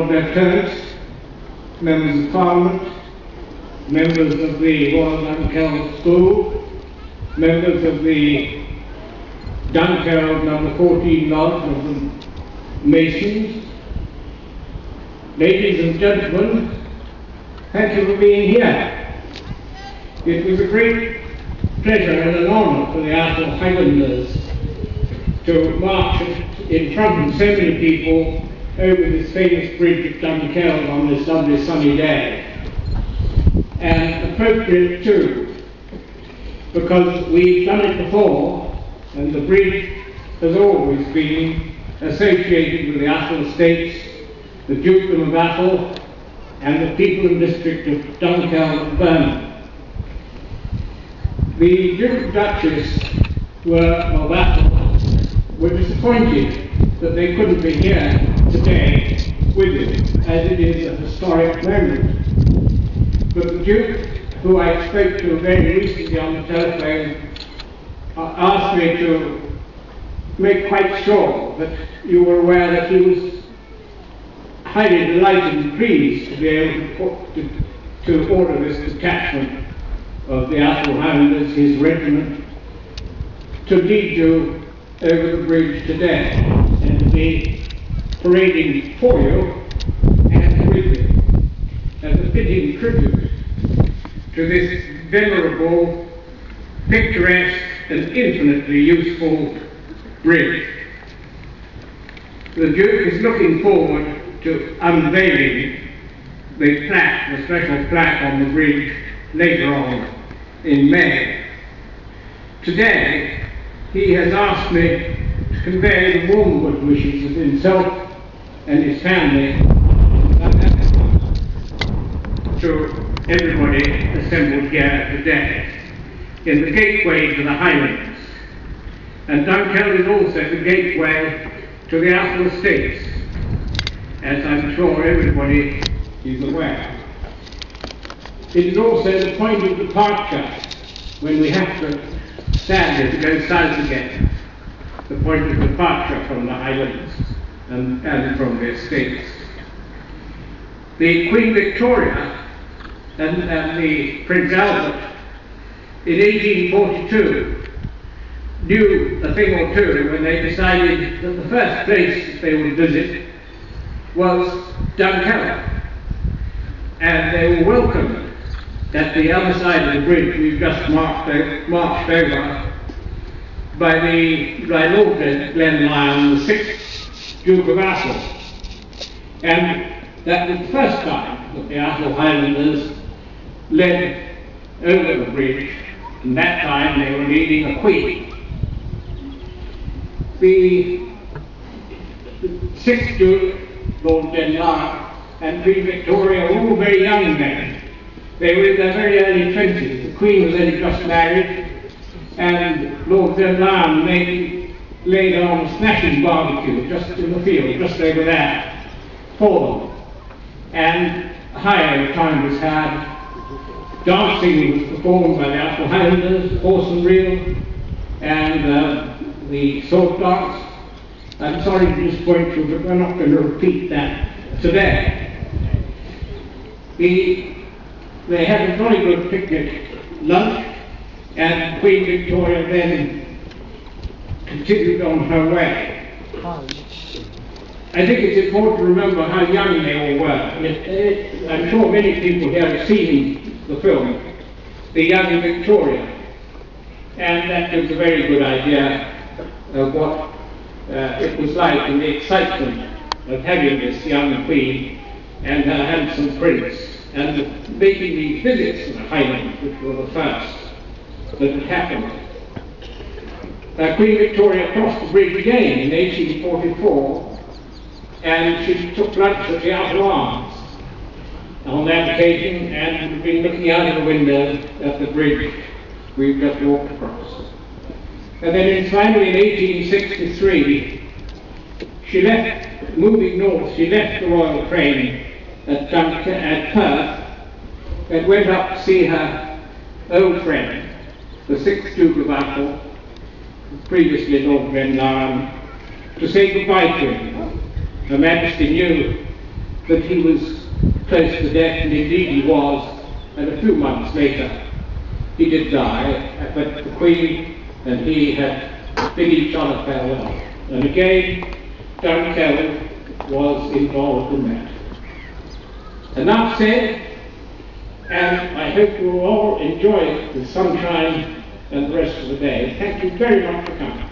Lord Lieutenants, Members of Parliament, members of the Royal Dunkeld School, members of the Dunkeld number 14 Lodge of the Masons, ladies and gentlemen, thank you for being here. It was a great pleasure and an honour for the Atholl Highlanders to march in front of so many people over this famous bridge at Dunkeld on this lovely sunny day. And appropriate too, because we've done it before, and the bridge has always been associated with the Atholl Estates, the Dukedom of Atholl, and the people and district of Dunkeld and Burnham. The Duke and Duchess of Atholl were disappointed that they couldn't be here today with us, as it is a historic moment. But the Duke, who I spoke to very recently on the telephone, asked me to make quite sure that you were aware that he was highly delighted and pleased to be able to order this detachment of the Atholl Highlanders, his regiment, to lead you over the bridge today and to be parading for you and with you as a fitting tribute to this venerable, picturesque and infinitely useful bridge. The Duke is looking forward to unveiling the plaque, the special plaque on the bridge later on in May. Today, he has asked me to convey the warm good wishes of himself and his family to everybody assembled here today in the gateway to the Highlands. And Dunkeld is also the gateway to the Atholl Estates, as I'm sure everybody is aware. It is also the point of departure when we have to stand to go south again, the point of departure from the Highlands and from the estates. The Queen Victoria and the Prince Albert in 1842 knew a thing or two when they decided that the first place they would visit was Dunkeld, and they were welcomed at the other side of the bridge we've just marched over by Lord Glenlyon, the 6th Duke of Atholl. And that was the first time that the Atholl Highlanders led over the bridge, and that time they were leading a queen. The 6th Duke, Lord Glenlyon, and Queen Victoria were all very young men. They were in their very early 20s. The Queen was only just married, and Lord Glenlyon laid on a smashing barbecue just in the field, just over there, for them. And a high time was had. Dancing was performed by the Atholl Highlanders, horse and reel, and the sword dance. I'm sorry to disappoint you, but we're not going to repeat that today. They had a very good picnic lunch, and Queen Victoria then continued on her way. I think it's important to remember how young they all were. I'm sure many people here have seen the film, The Young Victoria, and that gives a very good idea of what it was like and the excitement of having this young queen and her handsome prince, and making these visits to the Highlands, which were the first that had happened. Queen Victoria crossed the bridge again in 1844, and she took lunch at the Outer Arms on that occasion, and had been looking out of the window at the bridge we've just walked across. And then finally in 1863, she left, moving north, she left the Royal Train at Perth and went up to see her old friend, the 6th Duke of Atholl, previously Lord Glenlyon, to say goodbye to him. Her Majesty knew that he was close to death, and indeed he was, and a few months later he did die, but the Queen and he had bid each other farewell. And again, Dunkeld was involved in that. Enough said, and I hope you will all enjoy the sunshine and the rest of the day. Thank you very much for coming.